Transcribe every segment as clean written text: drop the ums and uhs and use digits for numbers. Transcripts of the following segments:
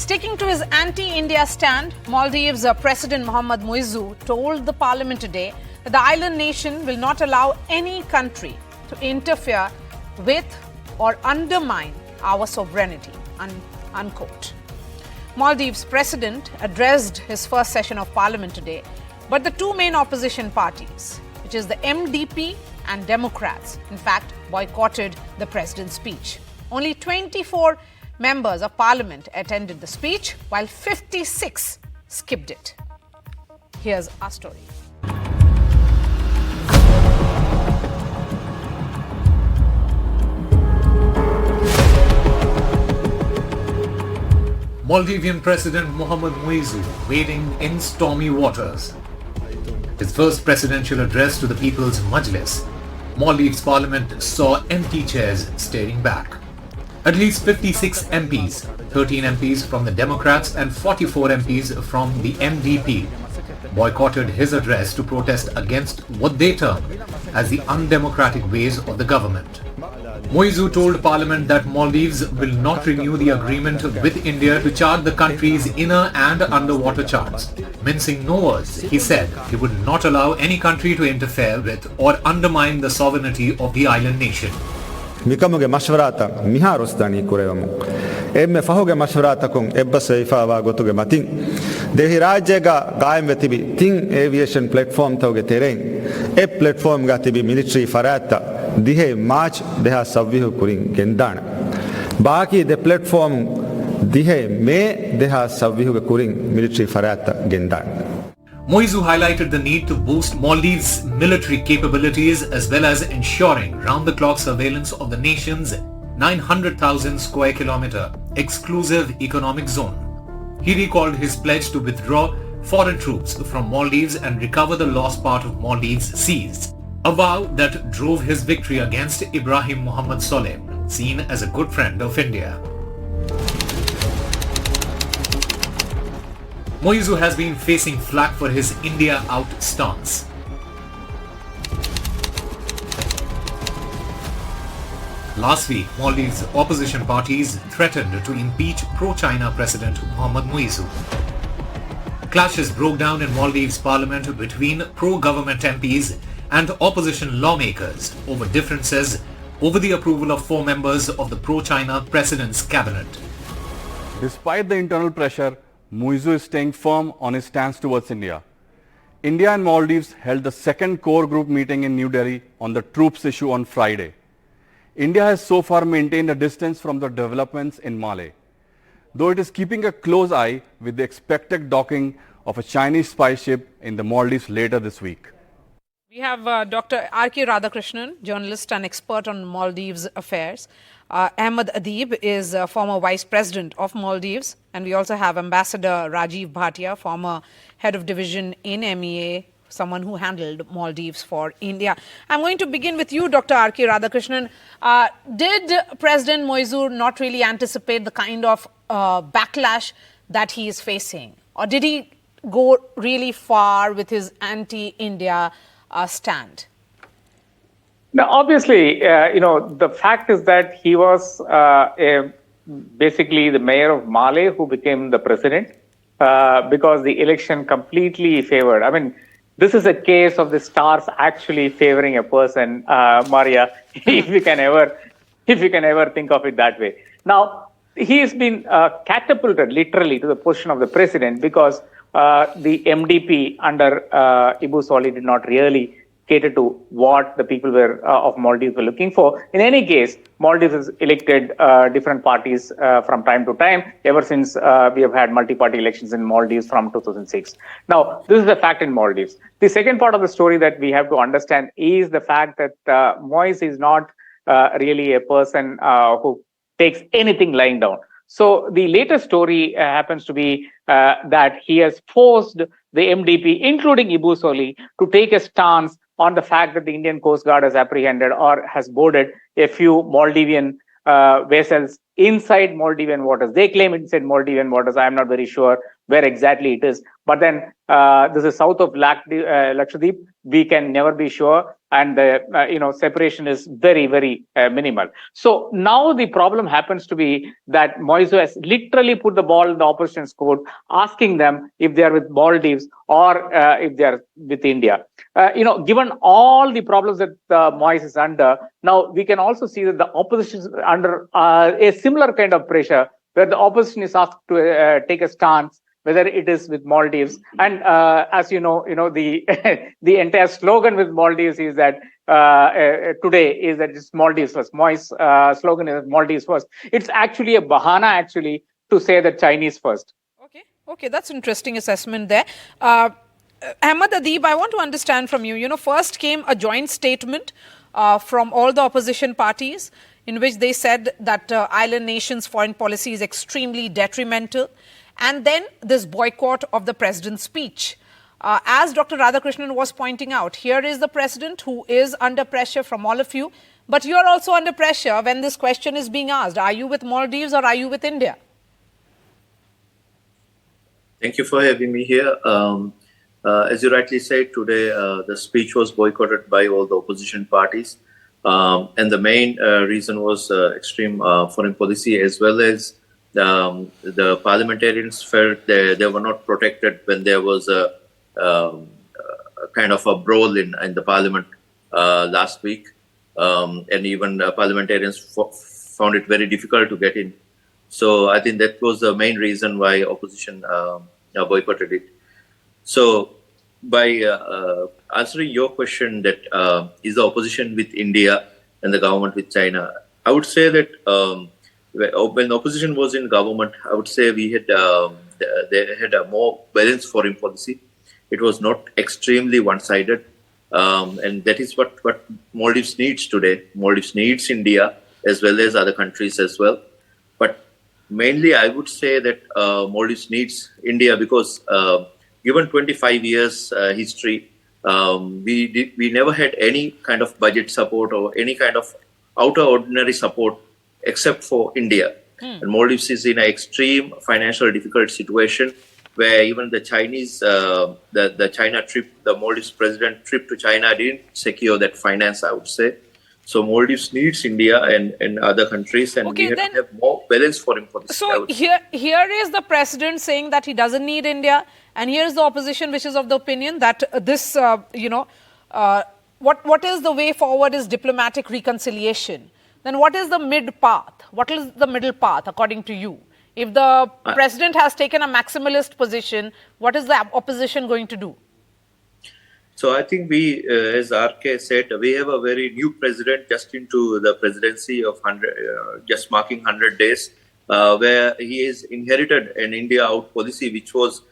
Sticking to his anti-India stand, Maldives President Mohammad Muizzu told the parliament today that the island nation will not allow any country to interfere with or undermine our sovereignty, unquote. Maldives President addressed his first session of parliament today, but the two main opposition parties, which is the MDP and Democrats, in fact, boycotted the president's speech. Only 24 members of parliament attended the speech, while 56 skipped it. Here's our story. Maldivian President Mohammad Muizzu wading in stormy waters. His first presidential address to the People's Majlis, Maldives Parliament saw empty chairs staring back. At least 56 MPs, 13 MPs from the Democrats and 44 MPs from the MDP, boycotted his address to protest against what they termed as the undemocratic ways of the government. Muizzu told Parliament that Maldives will not renew the agreement with India to chart the country's inner and underwater charts. Mincing no words, he said he would not allow any country to interfere with or undermine the sovereignty of the island nation. Mikamuge mashwarata miharostani kurevamo. Emme fahoge mashwaratakon ebbasa ifawa gotuge matin. Dehi rajyega gaim vetibi ting aviation platform tauge tereng. E platform ga tibi military farata dihe March deha savvihu kurin gendana. Baki de platform dihe me deha savvihu kurin military farata gendana. Muizzu highlighted the need to boost Maldives' military capabilities as well as ensuring round-the-clock surveillance of the nation's 900,000 square kilometer exclusive economic zone. He recalled his pledge to withdraw foreign troops from Maldives and recover the lost part of Maldives seized, a vow that drove his victory against Ibrahim Muhammad Soleh, seen as a good friend of India. Muizzu has been facing flack for his India out stance. Last week, Maldives opposition parties threatened to impeach pro-China President Mohammad Muizzu. Clashes broke down in Maldives parliament between pro-government MPs and opposition lawmakers over differences over the approval of 4 members of the pro-China president's cabinet. Despite the internal pressure, Muizzu is staying firm on his stance towards India. India and Maldives held the second core group meeting in New Delhi on the troops issue on Friday. India has so far maintained a distance from the developments in Mali, though it is keeping a close eye with the expected docking of a Chinese spy ship in the Maldives later this week. We have Dr. R.K. Radhakrishnan, journalist and expert on Maldives affairs. Ahmed Adib is former Vice President of Maldives. And we also have Ambassador Rajiv Bhatia, former Head of Division in MEA, someone who handled Maldives for India. I'm going to begin with you, Dr. R.K. Radhakrishnan. Did President Muizzu not really anticipate the kind of backlash that he is facing? Or did he go really far with his anti-India stand? Now, obviously, the fact is that he was basically the mayor of Male who became the president because the election completely favored. I mean, this is a case of the stars actually favoring a person, Maria, if you can ever think of it that way. Now, he has been catapulted literally to the position of the president because the MDP under Ibu Soli did not really cater to what the people of Maldives were looking for. In any case, Maldives has elected different parties from time to time, ever since we have had multi-party elections in Maldives from 2006. Now, this is a fact in Maldives. The second part of the story that we have to understand is the fact that Muizzu is not really a person who takes anything lying down. So the latest story happens to be that he has forced the MDP, including Ibu Soli, to take a stance on the fact that the Indian Coast Guard has apprehended or has boarded a few Maldivian vessels inside Maldivian waters. They claim it's in Maldivian waters. I am not very sure where exactly it is. But then this is south of Lakshadweep. We can never be sure. and the separation is very, very minimal. So now the problem happens to be that Muizzu has literally put the ball in the opposition's court, asking them if they are with Maldives or if they are with India. Given all the problems that Muizzu is under, now we can also see that the opposition is under a similar kind of pressure, where the opposition is asked to take a stance whether it is with Maldives. And as the the entire slogan with Maldives is that today is that it's Maldives first. Moi's slogan is Maldives first. It's actually a bahana actually to say that Chinese first. Okay, that's interesting assessment there. Ahmad Adib, I want to understand from you. First came a joint statement from all the opposition parties in which they said that island nations' foreign policy is extremely detrimental. And then this boycott of the president's speech. As Dr. Radhakrishnan was pointing out, here is the president who is under pressure from all of you, but you are also under pressure when this question is being asked. Are you with Maldives or are you with India? Thank you for having me here. As you rightly said, today the speech was boycotted by all the opposition parties. And the main reason was extreme foreign policy, as well as the parliamentarians felt they were not protected when there was a kind of a brawl in the parliament last week. And even parliamentarians found it very difficult to get in. So I think that was the main reason why opposition boycotted it. So by answering your question that is the opposition with India and the government with China, I would say that when opposition was in government, I would say they had a more balanced foreign policy. It was not extremely one-sided, and that is what Maldives needs today. Maldives needs India as well as other countries as well. But mainly, I would say that Maldives needs India because given 25 years history, we never had any kind of budget support or any kind of outer ordinary support except for India. And Maldives is in an extreme financial difficult situation where even the Chinese, the China trip, the Maldives President trip to China didn't secure that finance, I would say. So Maldives needs India and other countries, and we have to have more balanced foreign policy. So here is the president saying that he doesn't need India, and here is the opposition which is of the opinion that this, what is the way forward is diplomatic reconciliation. Then what is the mid path? What is the middle path according to you? If the president has taken a maximalist position, what is the opposition going to do? So I think we, as RK said, we have a very new president just into the presidency of 100, just marking 100 days, where he has inherited an India out policy which was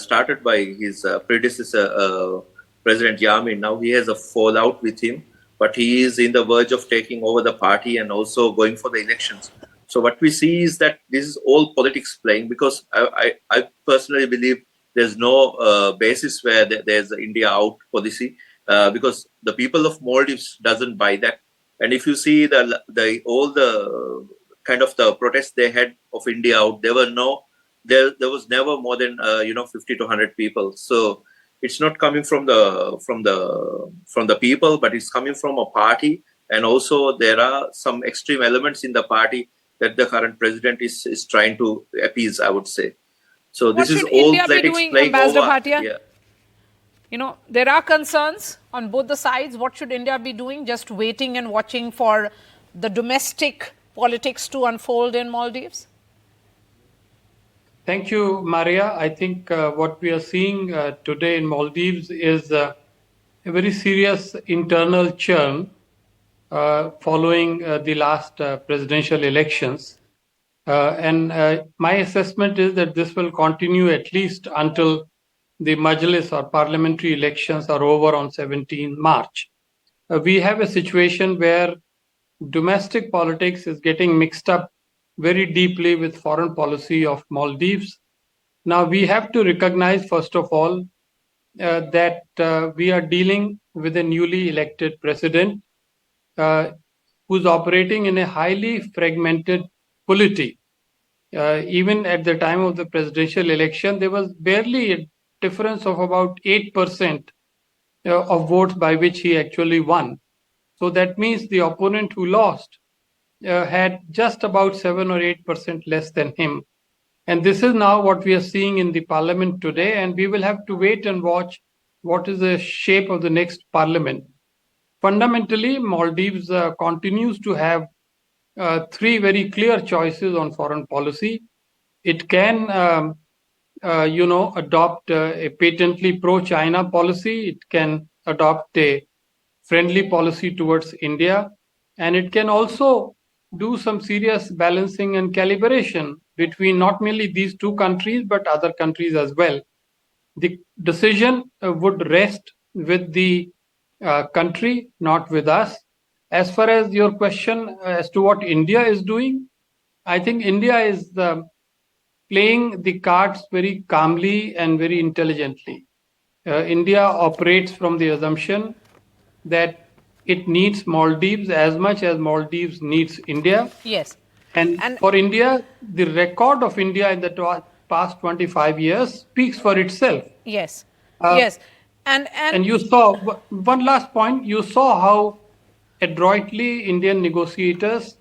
started by his predecessor, President Yamin. Now he has a fallout with him, but he is in the verge of taking over the party and also going for the elections. So what we see is that this is all politics playing, because I personally believe there's no basis where there's an India out policy, because the people of Maldives doesn't buy that. And if you see all the kind of the protests they had of India out, there was never more than 50 to 100 people. So it's not coming from the people, but it's coming from a party. And also there are some extreme elements in the party that the current president is trying to appease, I would say. So this is all politics playing over. Yeah. There are concerns on both the sides. What should India be doing? Just waiting and watching for the domestic politics to unfold in Maldives? Thank you, Maria. I think what we are seeing today in Maldives is a very serious internal churn following the last presidential elections. And my assessment is that this will continue at least until the Majlis or parliamentary elections are over on 17 March. We have a situation where domestic politics is getting mixed up very deeply with foreign policy of Maldives. Now, we have to recognize, first of all, that we are dealing with a newly elected president who's operating in a highly fragmented polity. Even at the time of the presidential election, there was barely a difference of about 8% of votes by which he actually won. So that means the opponent who lost had just about 7 or 8% less than him. And this is now what we are seeing in the parliament today, and we will have to wait and watch what is the shape of the next parliament. Fundamentally, Maldives continues to have three very clear choices on foreign policy. It can, adopt a patently pro-China policy. It can adopt a friendly policy towards India, and it can also do some serious balancing and calibration between not merely these two countries but other countries as well. The decision would rest with the country, not with us. As far as your question as to what India is doing, I think India is playing the cards very calmly and very intelligently. India operates from the assumption that it needs Maldives as much as Maldives needs India. Yes. And for India, the record of India in the past 25 years speaks for itself. Yes. Yes. And you saw, one last point, you saw how adroitly Indian negotiators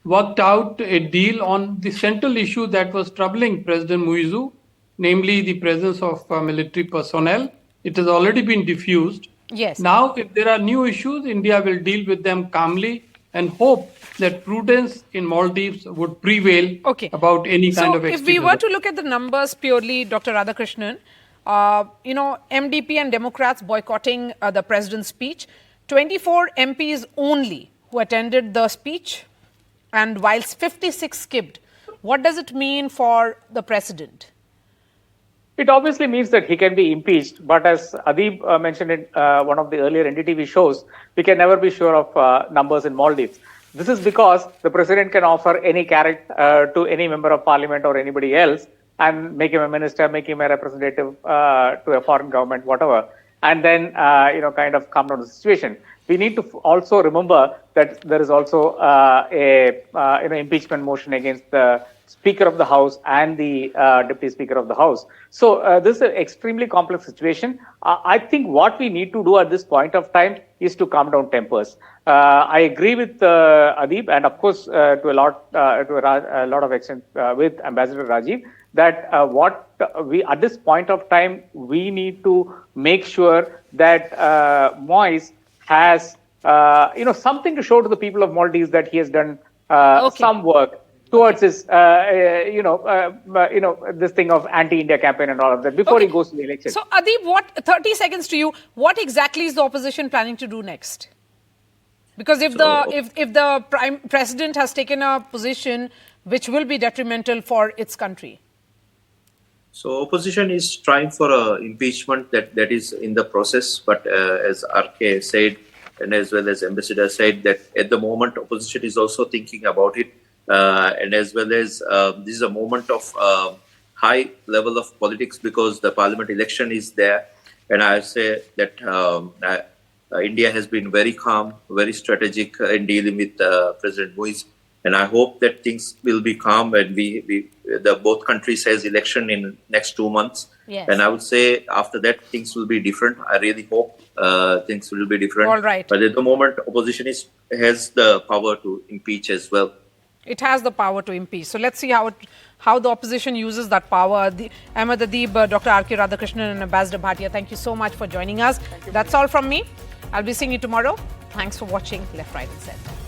worked out a deal on the central issue that was troubling President Muizzu, namely the presence of military personnel. It has already been diffused. Yes. Now, if there are new issues, India will deal with them calmly and hope that prudence in Maldives would prevail about any kind of extremism. So, if we were to look at the numbers purely, Dr. Radhakrishnan, MDP and Democrats boycotting the president's speech, 24 MPs only who attended the speech, and whilst 56 skipped. What does it mean for the president? It obviously means that he can be impeached, but as Adib mentioned in one of the earlier NDTV shows, we can never be sure of numbers in Maldives. This is because the president can offer any carrot to any member of parliament or anybody else and make him a minister, make him a representative to a foreign government, whatever, and then kind of calm down the situation. We need to also remember that there is also impeachment motion against the Speaker of the House and the Deputy Speaker of the House. So this is an extremely complex situation. I think what we need to do at this point of time is to calm down tempers. I agree with Adib, and of course to a lot of extent with Ambassador Rajiv, that what we at this point of time we need to make sure that Moise has something to show to the people of Maldives that he has done some work towards his this thing of anti-India campaign and all of that before he goes to the election. So Adib, 30 seconds to you, what exactly is the opposition planning to do next? Because if the Prime President has taken a position which will be detrimental for its country. So opposition is trying for impeachment that is in the process, but as RK said, and as well as Ambassador said, that at the moment opposition is also thinking about it, and as well as this is a moment of high level of politics because the parliament election is there, and I say that India has been very calm, very strategic in dealing with President Muizzu. And I hope that things will be calm and both countries has election in next 2 months. Yes. And I would say after that things will be different. I really hope things will be different. All right. But at the moment, opposition has the power to impeach as well. It has the power to impeach. So let's see how the opposition uses that power. Ahmed Adib, Dr. R.K. Radhakrishnan and Ambassador Bhatia, thank you so much for joining us. That's all from me. I'll be seeing you tomorrow. Thanks for watching Left, Right and Center.